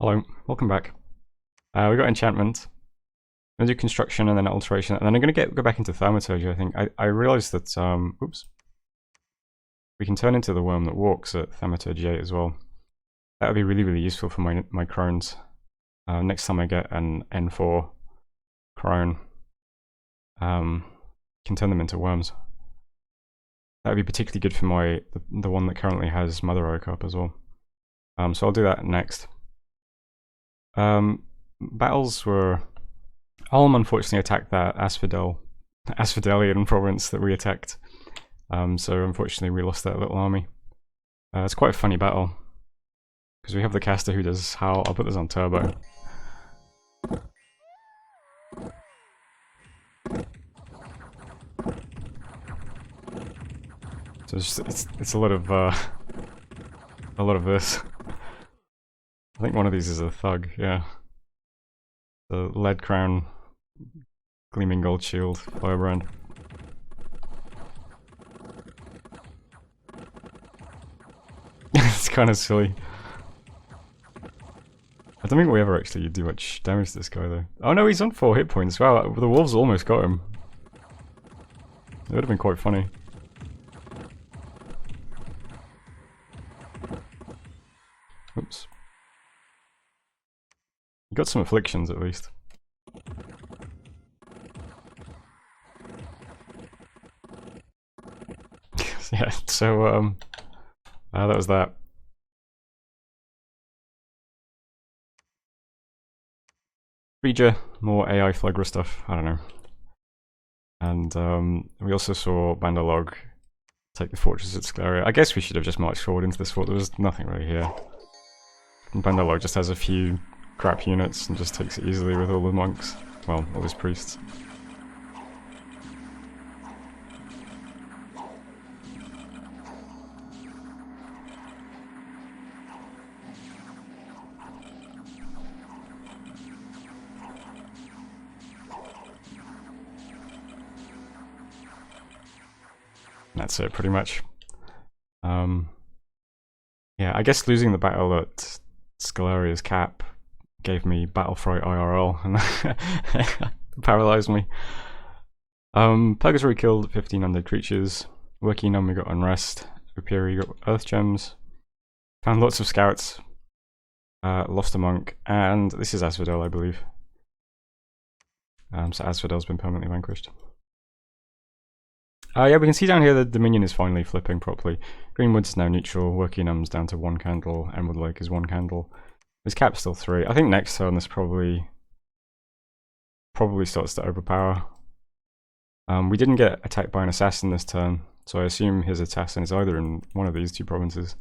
Hello, welcome back. We got enchantment. I'm gonna do construction and then alteration, and then I'm gonna go back into thaumaturgy. I think I realized that oops, we can turn into the worm that walks at thaumaturgy 8 as well. That would be really useful for my crones. Next time I get an N4 crone, can turn them into worms. That would be particularly good for the one that currently has Mother Oak up as well. So I'll do that next. Battles were... Ulm unfortunately attacked that Asphodelian province that we attacked. So unfortunately we lost that little army. It's quite a funny battle. Because we have the caster who does howl. I'll put this on turbo. So it's a lot of this. I think one of these is a thug, yeah. The lead crown, gleaming gold shield, firebrand. It's kind of silly. I don't think we ever actually do much damage to this guy though. Oh no, he's on 4 hit points. Wow, the wolves almost got him. It would have been quite funny. Oops. You got some afflictions at least. Yeah, so that was that. Regia, more AI Flagra stuff, I don't know. And we also saw Bandalog take the fortress at Sclaria. I guess we should have just marched forward into this fort, there was nothing really here. And Bandalog just has a few crap units and just takes it easily with all the monks. Well, all his priests. That's it, pretty much. Yeah, I guess losing the battle at Scalaria's cap gave me battle fright IRL and paralyzed me. Purgatory killed 15 undead creatures. Working on we got unrest. Upiri got earth gems. Found lots of scouts. Lost a monk, and this is Asphodel, I believe. So Asphodel's been permanently vanquished. Yeah, we can see down here the Dominion is finally flipping properly. Greenwood's now neutral, Workinum's down to 1 candle, Emerald Lake is 1 candle. His cap's still 3. I think next turn this probably starts to overpower. We didn't get attacked by an assassin this turn, so I assume his assassin is either in one of these 2 provinces,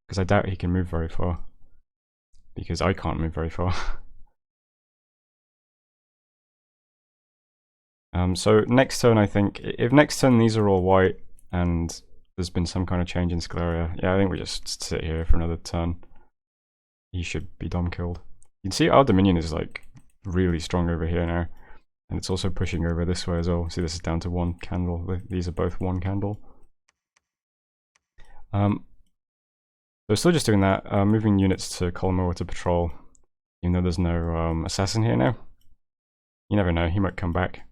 because I doubt he can move very far. Because I can't move very far. So next turn, I think, if next turn these are all white and there's been some kind of change in Sclaria, yeah, I think we just sit here for another turn. He should be dom killed. You can see our Dominion is like really strong over here now, and it's also pushing over this way as well. See, this is down to 1 candle. These are both 1 candle. So still just doing that, moving units to Colmore to patrol, even though there's no assassin here now. You never know, he might come back.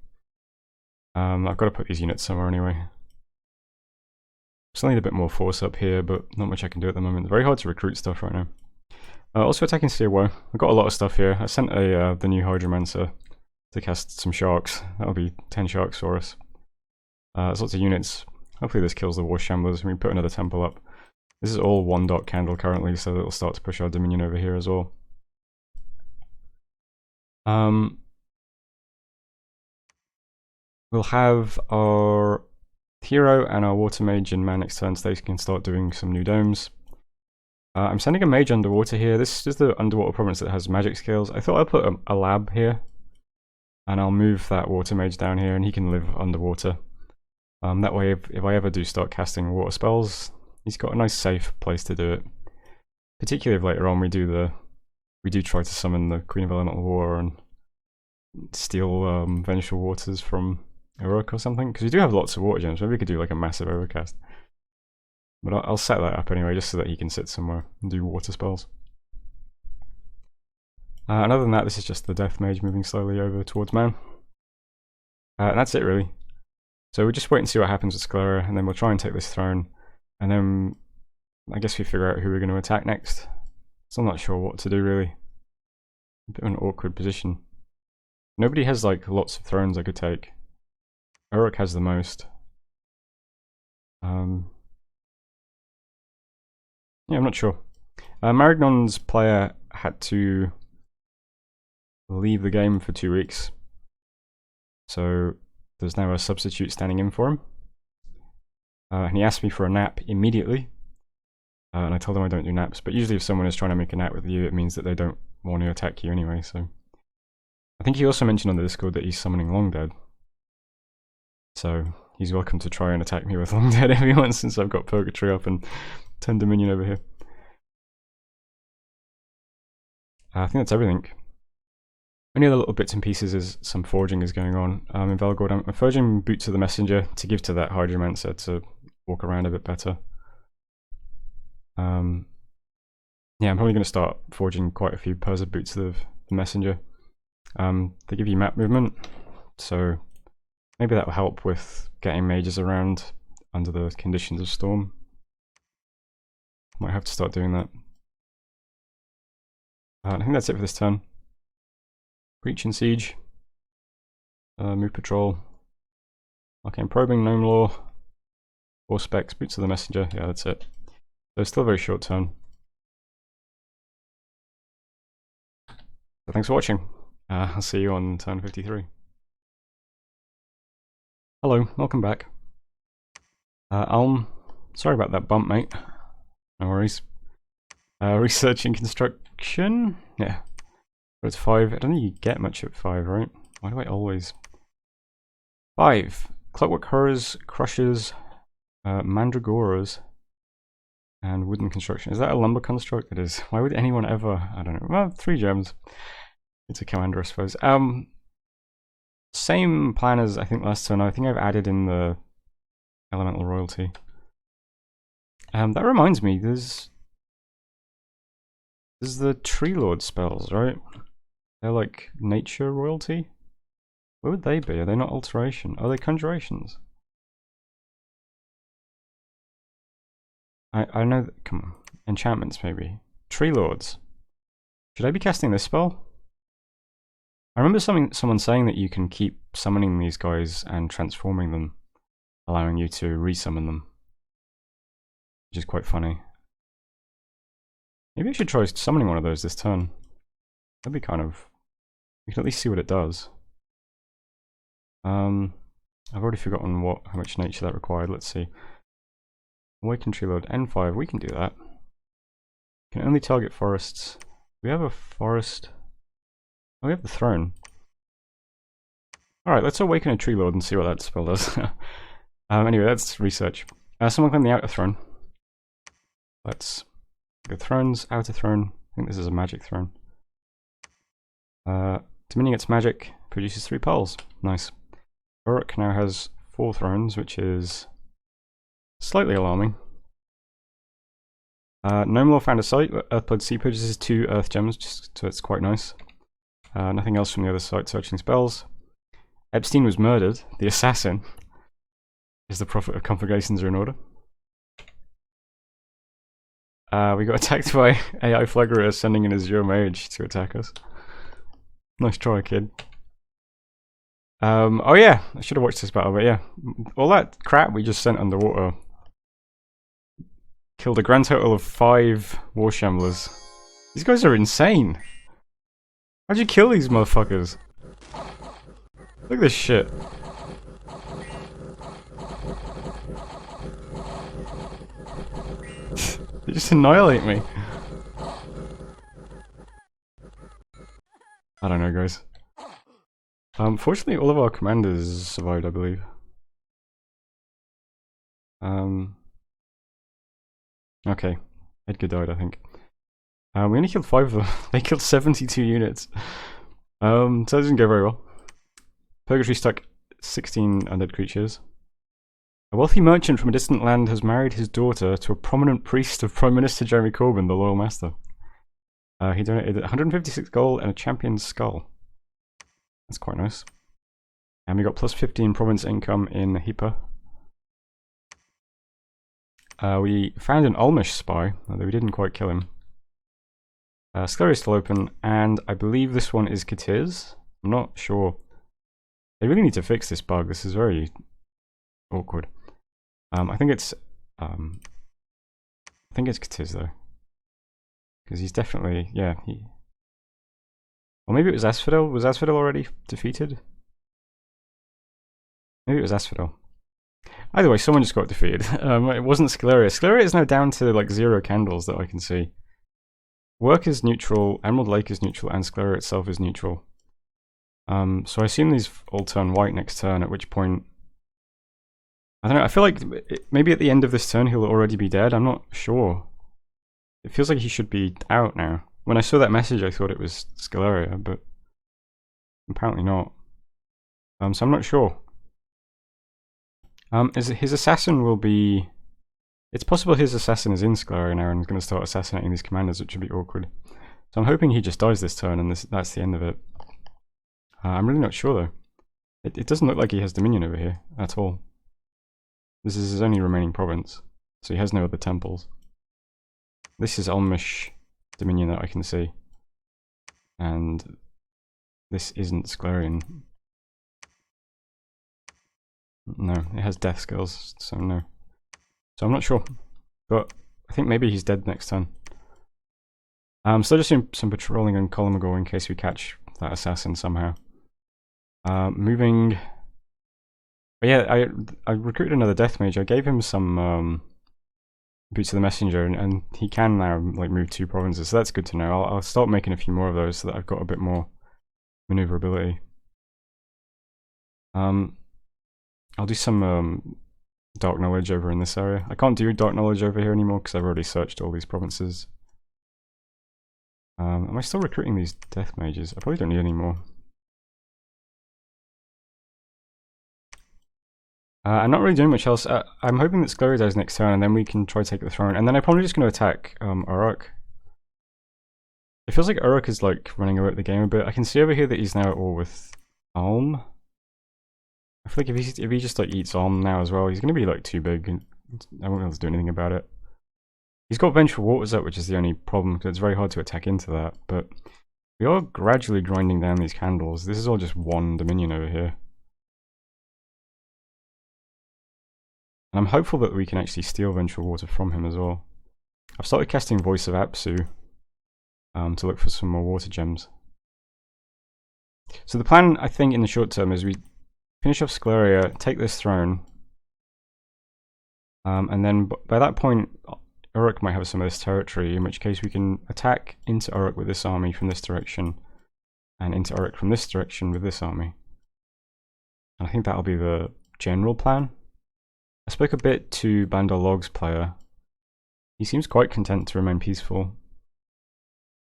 I've got to put these units somewhere anyway. Still need a bit more force up here, but not much I can do at the moment. Very hard to recruit stuff right now. Also attacking Seaway. I've got a lot of stuff here. I sent the new Hydromancer to cast some sharks. That'll be 10 sharks for us. There's lots of units. Hopefully this kills the War Shamblers. We can put another temple up. This is all 1 dot candle currently, so it'll start to push our Dominion over here as well. We'll have our hero and our water mage in man next turn, so they can start doing some new domes. I'm sending a mage underwater here. This is the underwater province that has magic skills. I thought I'd put a lab here, and I'll move that water mage down here, and he can live underwater. That way, if I ever do start casting water spells, he's got a nice safe place to do it. Particularly if later on we do try to summon the Queen of Elemental War and steal Vengeful Waters from Heroic or something, because we do have lots of water gems. Maybe we could do like a massive overcast. But I'll set that up anyway, just so that he can sit somewhere and do water spells. And other than that, this is just the Death Mage moving slowly over towards man. And that's it really. So we'll just wait and see what happens with Sclera, and then we'll try and take this throne, and then I guess we figure out who we're going to attack next. So I'm not sure what to do really. A bit of an awkward position. Nobody has like lots of thrones I could take. Uruk has the most. Yeah, I'm not sure. Marignon's player had to leave the game for 2 weeks. So there's now a substitute standing in for him. And he asked me for a nap immediately. And I told him I don't do naps. But usually if someone is trying to make a nap with you, it means that they don't want to attack you anyway. So I think he also mentioned on the Discord that he's summoning Longdead. So he's welcome to try and attack me with Longdead if he wants, since I've got Purgatory up and 10 Dominion over here. I think that's everything. Only other little bits and pieces is some forging is going on in Velgord. I'm forging Boots of the Messenger to give to that Hydromancer to walk around a bit better. Yeah, I'm probably going to start forging quite a few pairs of Boots of the Messenger. They give you map movement, so maybe that will help with getting mages around under the conditions of storm. Might have to start doing that. I think that's it for this turn. Breach and Siege. Move Patrol. Arcane Probing, Gnome Law. 4 specs, Boots of the Messenger. Yeah, that's it. So it's still a very short turn. So thanks for watching. I'll see you on turn 53. Hello, welcome back. Alm, sorry about that bump, mate. No worries. Research and Construction. Yeah. It's 5. I don't think you get much at 5, right? Why do I always... 5. Clockwork Horrors, Crushers, Mandragoras, and Wooden Construction. Is that a lumber construct? It is. Why would anyone ever... I don't know. Well, 3 gems. It's a commander, I suppose. Same plan as I think last turn. I think I've added in the Elemental Royalty. That reminds me, there's the Tree Lord spells, right? They're like nature royalty? Where would they be? Are they not alteration? Are they conjurations? I know that, come on. Enchantments maybe. Tree Lords. Should I be casting this spell? I remember someone saying that you can keep summoning these guys and transforming them, allowing you to resummon them. Which is quite funny. Maybe I should try summoning one of those this turn. That'd be kind of... We can at least see what it does. I've already forgotten how much nature that required. Let's see. Awaken Tree Lord N5. We can do that. Can only target forests. We have a forest. Oh, we have the throne. Alright, let's awaken a Tree Lord and see what that spell does. Anyway, that's research. Someone claim the outer throne. Let's go thrones, outer throne. I think this is a magic throne. Dominion gets magic, produces 3 pearls. Nice. Uruk now has 4 thrones, which is slightly alarming. Gnome Law found a site. Earthblood Sea produces 2 earth gems, so it's quite nice. Nothing else from the other site. Searching spells. Epstein was murdered. The assassin. Is the prophet of conflagrations are in order? We got attacked by AI Flagerer sending an Azure Mage to attack us. Nice try, kid. Oh yeah, I should have watched this battle, but yeah. All that crap we just sent underwater killed a grand total of 5 War Shamblers. These guys are insane. How'd you kill these motherfuckers? Look at this shit. They just annihilate me. I don't know, guys. Fortunately, all of our commanders survived, I believe. Okay. Edgar died, I think. We only killed 5 of them. They killed 72 units. So that didn't go very well. Purgatory stuck 16 undead creatures. A wealthy merchant from a distant land has married his daughter to a prominent priest of Prime Minister Jeremy Corbyn, the Loyal Master. He donated 156 gold and a champion's skull. That's quite nice. And we got plus 15 province income in Hipa. We found an Ulmish spy, although we didn't quite kill him. Scleria is still open, and I believe this one is Katir's. I'm not sure. They really need to fix this bug. This is very awkward. I think it's Katir's though, because he's definitely, yeah. Or maybe it was Asphodel. Was Asphodel already defeated? Maybe it was Asphodel. Either way, someone just got defeated. It wasn't Scleria. Scleria is now down to like 0 candles that I can see. Work is neutral, Emerald Lake is neutral, and Scleria itself is neutral. So I assume these all turn white next turn, at which point... I don't know, I feel like maybe at the end of this turn he'll already be dead, I'm not sure. It feels like he should be out now. When I saw that message I thought it was Scleria, but apparently not. So I'm not sure. His assassin will be... It's possible his assassin is in Scleria now and is going to start assassinating these commanders, which would be awkward. So I'm hoping he just dies this turn and that's the end of it. I'm really not sure though. It doesn't look like he has Dominion over here at all. This is his only remaining province, so he has no other temples. This is Ulmish Dominion that I can see. And this isn't Sclerian. No, it has death skills, so no. So I'm not sure, but I think maybe he's dead next turn. Still just doing some patrolling on Kolomogor in case we catch that assassin somehow. Moving... But yeah, I recruited another death mage. I gave him some boots of the messenger, and he can now like move 2 provinces, so that's good to know. I'll start making a few more of those so that I've got a bit more maneuverability. I'll do some dark knowledge over in this area. I can't do dark knowledge over here anymore because I've already searched all these provinces. Am I still recruiting these death mages? I probably don't need any more. I'm not really doing much else. I'm hoping that Scleria dies next turn and then we can try to take the throne. And then I'm probably just going to attack Uruk. It feels like Uruk is like running away with the game a bit. I can see over here that he's now at war with Ulm. I feel like if he just like eats Ulm now as well, he's going to be like too big and I won't be able to do anything about it. He's got Vengeful Waters up, which is the only problem because it's very hard to attack into that. But we are gradually grinding down these candles. This is all just 1 Dominion over here. And I'm hopeful that we can actually steal Vengeful Water from him as well. I've started casting Voice of Apsu to look for some more water gems. So the plan, I think, in the short term is we finish off Scleria, take this throne, and then by that point Uruk might have some of this territory, in which case we can attack into Uruk with this army from this direction, and into Uruk from this direction with this army. And I think that'll be the general plan. I spoke a bit to Bandar Log's player. He seems quite content to remain peaceful.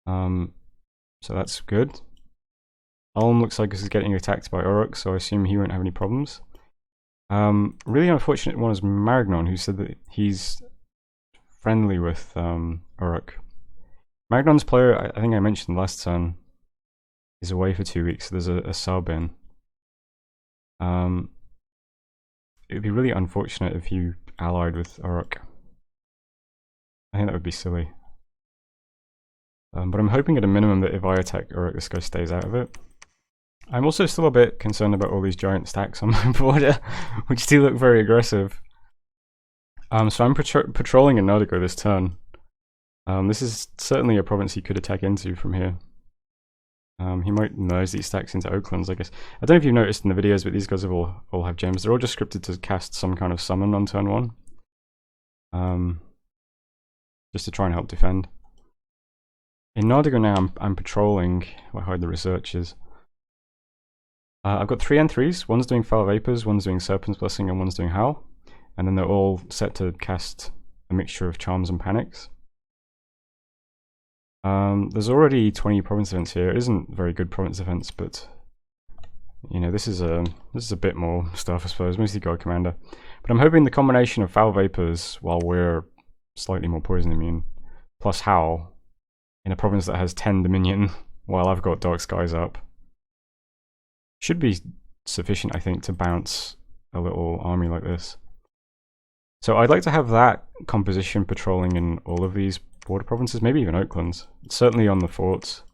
So that's good. Ulm looks like he's getting attacked by Uruk, so I assume he won't have any problems. Really unfortunate one is Maragnon, who said that he's friendly with Uruk. Maragnon's player, I think I mentioned last turn, is away for 2 weeks, so there's a sub in. It would be really unfortunate if you allied with Uruk. I think that would be silly. But I'm hoping at a minimum that if I attack Uruk, this guy stays out of it. I'm also still a bit concerned about all these giant stacks on my border, which do look very aggressive. So I'm patrolling in Nardigo this turn. This is certainly a province he could attack into from here. He might merge these stacks into Oaklands, I guess. I don't know if you've noticed in the videos, but these guys have all have gems. They're all just scripted to cast some kind of summon on turn 1. Just to try and help defend. In Nardigo now, I'm patrolling where Hide the Researchers. I've got 3 N3s. One's doing Foul Vapors, one's doing Serpent's Blessing, and one's doing Howl. And then they're all set to cast a mixture of Charms and Panics. There's already 20 province events here. It isn't very good province events, but you know, this is a bit more stuff, I suppose. Mostly God Commander. But I'm hoping the combination of Foul Vapors, while we're slightly more poison immune, plus Howl, in a province that has 10 Dominion, while I've got Dark Skies up. Should be sufficient, I think, to bounce a little army like this. So I'd like to have that composition patrolling in all of these border provinces, maybe even Oaklands. Certainly on the forts.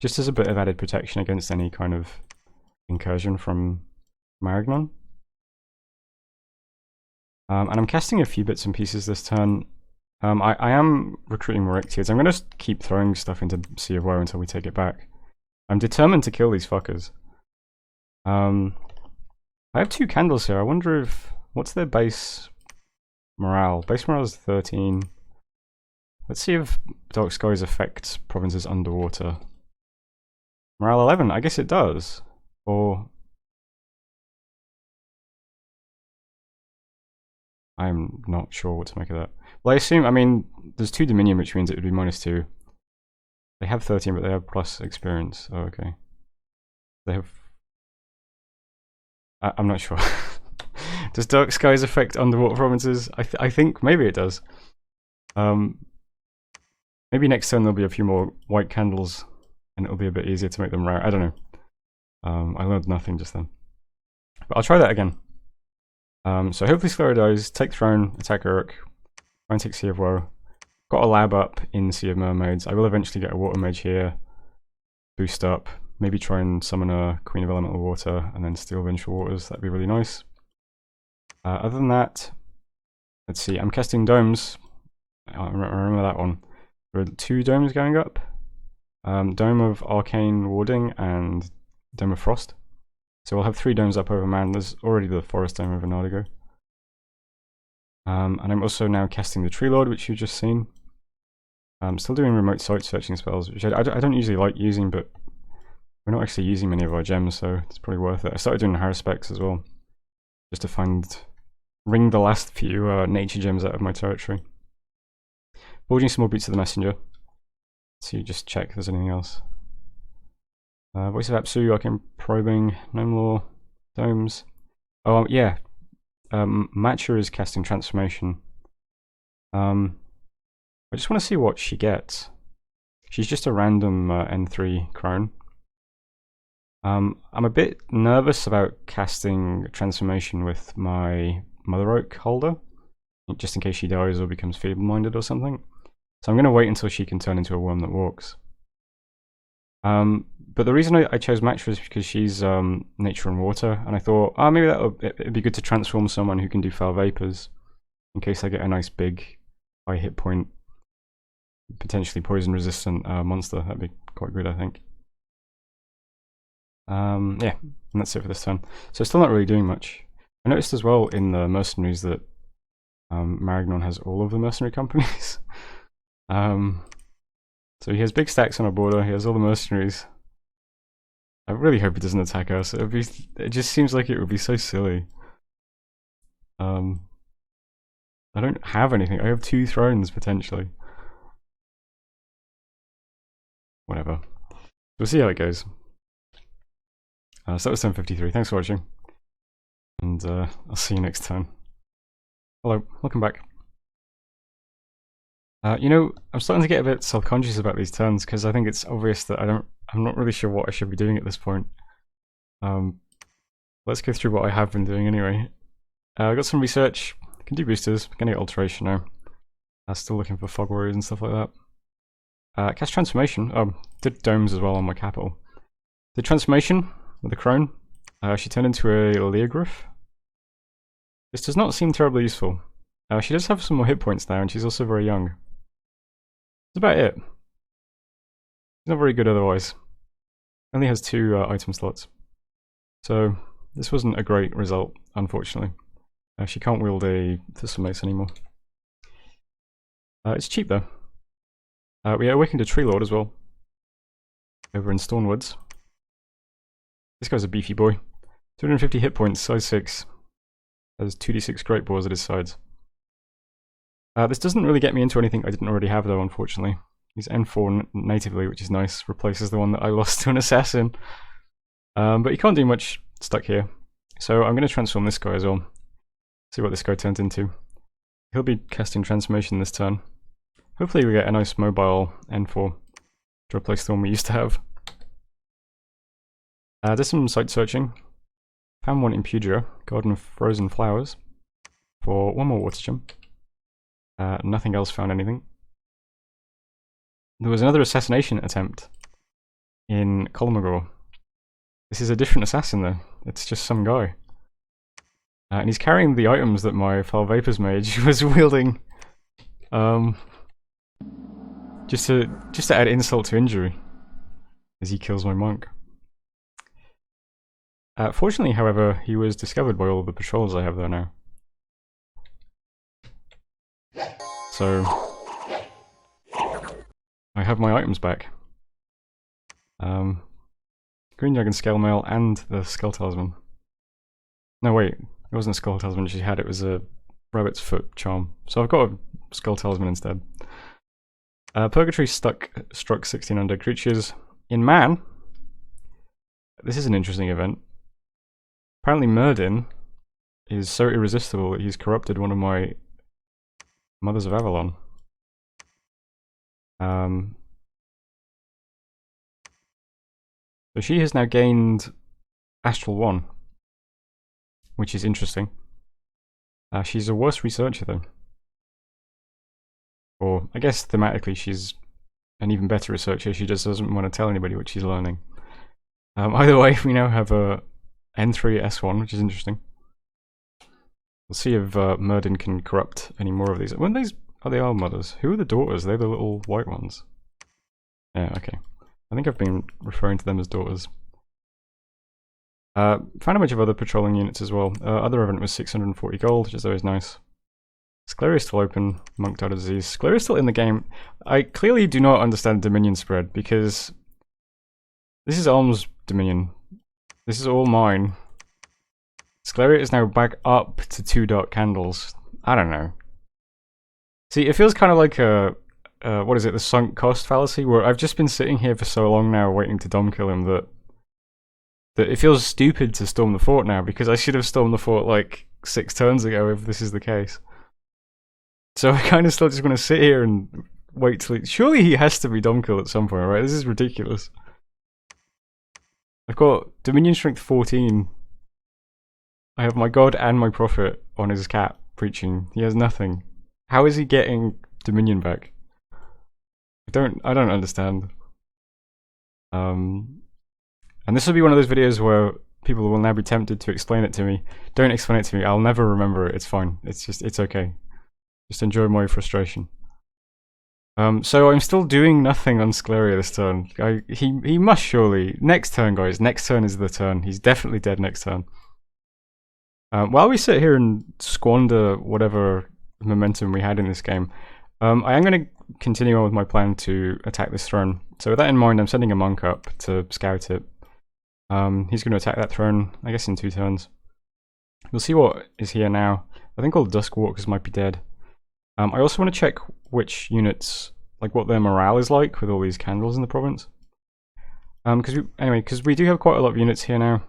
Just as a bit of added protection against any kind of incursion from Maragnon. And I'm casting a few bits and pieces this turn. I am recruiting more Ictiads. I'm going to keep throwing stuff into Sea of Woe until we take it back. I'm determined to kill these fuckers. I have 2 candles here. I wonder if... what's their base morale? Base morale is 13. Let's see if Dark Skies affects provinces underwater. Morale 11. I guess it does. Or... I'm not sure what to make of that. Well, I assume... I mean, there's 2 Dominion, which means it would be -2. They have 13, but they have plus experience. Oh, okay. They have... I'm not sure. Does Dark Skies affect underwater provinces? I think maybe it does. Maybe next turn there'll be a few more white candles, and it'll be a bit easier to make them rare. I don't know. I learned nothing just then. But I'll try that again. So hopefully Sclera dies, take Throne, attack Uruk, try and take Sea of Woe. Got a lab up in Sea of Mermaids. I will eventually get a Water Mage here. Boost up. Maybe try and summon a Queen of Elemental Water and then steal Vengeful Waters. That'd be really nice. Other than that, let's see. I'm casting domes. I remember that one. There are 2 domes going up. Dome of Arcane Warding and Dome of Frost. So we'll have 3 domes up over Man. There's already the Forest Dome over Nardigo. And I'm also now casting the Tree Lord, which you've just seen. I'm still doing remote site searching spells, which I don't usually like using, but we're not actually using many of our gems, so it's probably worth it. I started doing Haruspecs as well, just to wring the last few nature gems out of my territory. Forging some more Boots of the Messenger. So you just check if there's anything else. Voice of Apsu, Arcane Probing, Gnome Lore, Domes. Oh yeah, Matcha is casting Transformation. I just want to see what she gets. She's just a random N3 crone. I'm a bit nervous about casting Transformation with my Mother Oak holder, just in case she dies or becomes feeble-minded or something. So I'm going to wait until she can turn into a worm that walks. But the reason I chose Matcha is because she's nature and water, and I thought, oh, maybe it'd be good to transform someone who can do Foul Vapors, in case I get a nice big, high hit point, potentially poison-resistant monster. That'd be quite good, I think. Yeah, and that's it for this turn. So still not really doing much. I noticed as well in the mercenaries that Maragnon has all of the mercenary companies. So he has big stacks on our border, he has all the mercenaries. I really hope he doesn't attack us. It just seems like it would be so silly. I don't have anything. I have 2 thrones potentially. Whatever. We'll see how it goes. So that was turn 53. Thanks for watching. And I'll see you next turn. Hello, welcome back. You know, I'm starting to get a bit self-conscious about these turns because I think it's obvious that I'm not really sure what I should be doing at this point. Let's go through what I have been doing anyway. I got some research. I can do boosters. I'm gonna get alteration now. I'm still looking for fog warriors and stuff like that. Cast transformation. Did domes as well on my capital. Did transformation with the crone. She turned into a Leogryph. This does not seem terribly useful. She does have some more hit points now, and she's also very young. That's about it. She's not very good otherwise. Only has 2 item slots. So this wasn't a great result, unfortunately. She can't wield a Thistle Mace anymore. It's cheap though. We awakened a Tree Lord as well. Over in Stornwoods. This guy's a beefy boy. 250 hit points, size 6. Has 2d6 Great Boars at his sides. This doesn't really get me into anything I didn't already have though, unfortunately. He's N4 natively, which is nice. Replaces the one that I lost to an assassin. But he can't do much stuck here. So I'm going to transform this guy as well. See what this guy turns into. He'll be casting transformation this turn. hopefully we get a nice mobile N4 to replace the one we used to have. Did some site searching. Found one in Puglia, Garden of Frozen Flowers, for one more water gem. Nothing else found anything. There was another assassination attempt in Kolmogor. This is a different assassin though. It's just some guy. And he's carrying the items that my Foul Vapors mage was wielding. Just to add insult to injury, as he kills my monk. Fortunately, however, he was discovered by all the patrols I have there now. So I have my items back. Green Dragon Scale Mail and the Skull Talisman. No wait, it wasn't a Skull Talisman she had, it was a Rabbit's Foot charm. So I've got a Skull Talisman instead. Purgatory struck 16 undead creatures. In Man, this is an interesting event. Apparently Murdin is so irresistible that he's corrupted one of my Mothers of Avalon. So she has now gained Astral 1, which is interesting. She's a worse researcher though. Or, I guess thematically she's an even better researcher, she just doesn't want to tell anybody what she's learning. Either way, we now have a N3 S1, which is interesting. We'll see if Murdin can corrupt any more of these. When these are they our mothers? Who are the daughters? They're the little white ones. Yeah, okay. I think I've been referring to them as daughters. Found a bunch of other patrolling units as well. Other event was 640 gold, which is always nice. Scleria is still open, Monk died of disease. Scleria is still in the game. I clearly do not understand Dominion spread, because this is Alm's Dominion. This is all mine. Scleria is now back up to 2 dark candles. I don't know. See, it feels kind of like a, what is it, the sunk cost fallacy, where I've just been sitting here for so long now waiting to dom kill him that it feels stupid to storm the fort now, because I should have stormed the fort like 6 turns ago if this is the case. So I kind of still just want to sit here and wait till surely he has to be dom killed at some point, right? This is ridiculous. I've got Dominion Strength 14. I have my God and my Prophet on his cap preaching. He has nothing. How is he getting Dominion back? I don't understand. And this will be one of those videos where people will now be tempted to explain it to me. Don't explain it to me. I'll never remember it. It's fine. It's okay. Just enjoy my frustration. So I'm still doing nothing on Scleria this turn. He must surely. Next turn, guys. Next turn is the turn. He's definitely dead next turn. While we sit here and squander whatever momentum we had in this game, I am going to continue on with my plan to attack this throne. So with that in mind, I'm sending a monk up to scout it. He's going to attack that throne, I guess in 2 turns. We'll see what is here now. I think all the Duskwalkers might be dead. I also want to check which units, like what their morale is like with all these candles in the province. Because we do have quite a lot of units here now.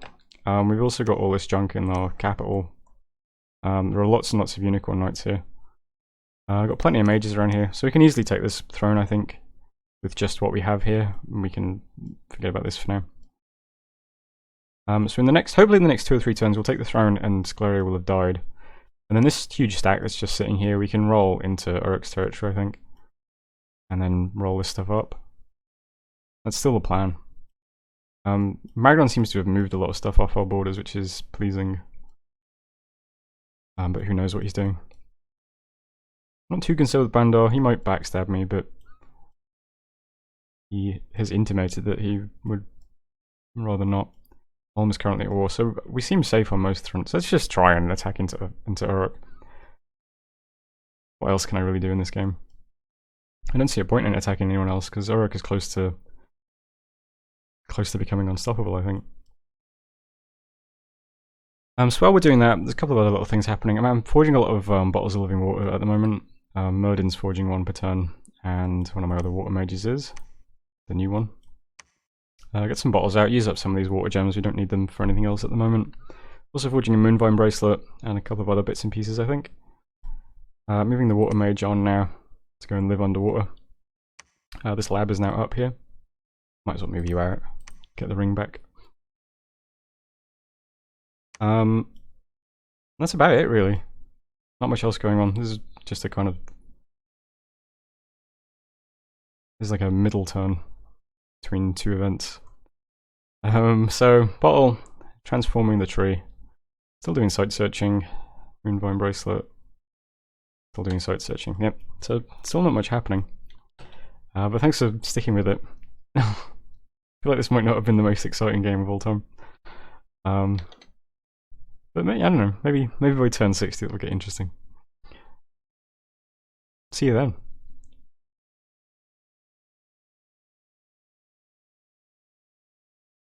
We've also got all this junk in our capital. There are lots and lots of unicorn knights here. I've got plenty of mages around here, so we can easily take this throne, I think, with just what we have here. And we can forget about this for now. So hopefully in the next 2 or 3 turns, we'll take the throne and Scleria will have died. And then this huge stack that's just sitting here, we can roll into Uruk's territory, I think. And then roll this stuff up. That's still the plan. Magron seems to have moved a lot of stuff off our borders, which is pleasing. But who knows what he's doing. Not too concerned with Bandar, he might backstab me, but he has intimated that he would rather not. Ulm is currently at war, so we seem safe on most fronts. Let's just try and attack into Uruk. What else can I really do in this game? I don't see a point in attacking anyone else, because Uruk is close to becoming unstoppable, I think. So while we're doing that, there's a couple of other little things happening. I'm forging a lot of bottles of living water at the moment. Murdin's forging 1 per turn, and one of my other water mages is the new one. Get some bottles out, use up some of these water gems, we don't need them for anything else at the moment. Also forging a Moonvine bracelet, and a couple of other bits and pieces, I think. Moving the water mage on now. to go and live underwater. This lab is now up here. Might as well move you out. Get the ring back. That's about it, really. Not much else going on. This is just a kind of... This is like a middle turn between two events. So, bottle, transforming the tree. Still doing site searching. Moonvine bracelet. Still doing site searching. Yep, so still not much happening. But thanks for sticking with it. I feel like this might not have been the most exciting game of all time. But maybe, I don't know, maybe by turn 60 it'll get interesting. See you then.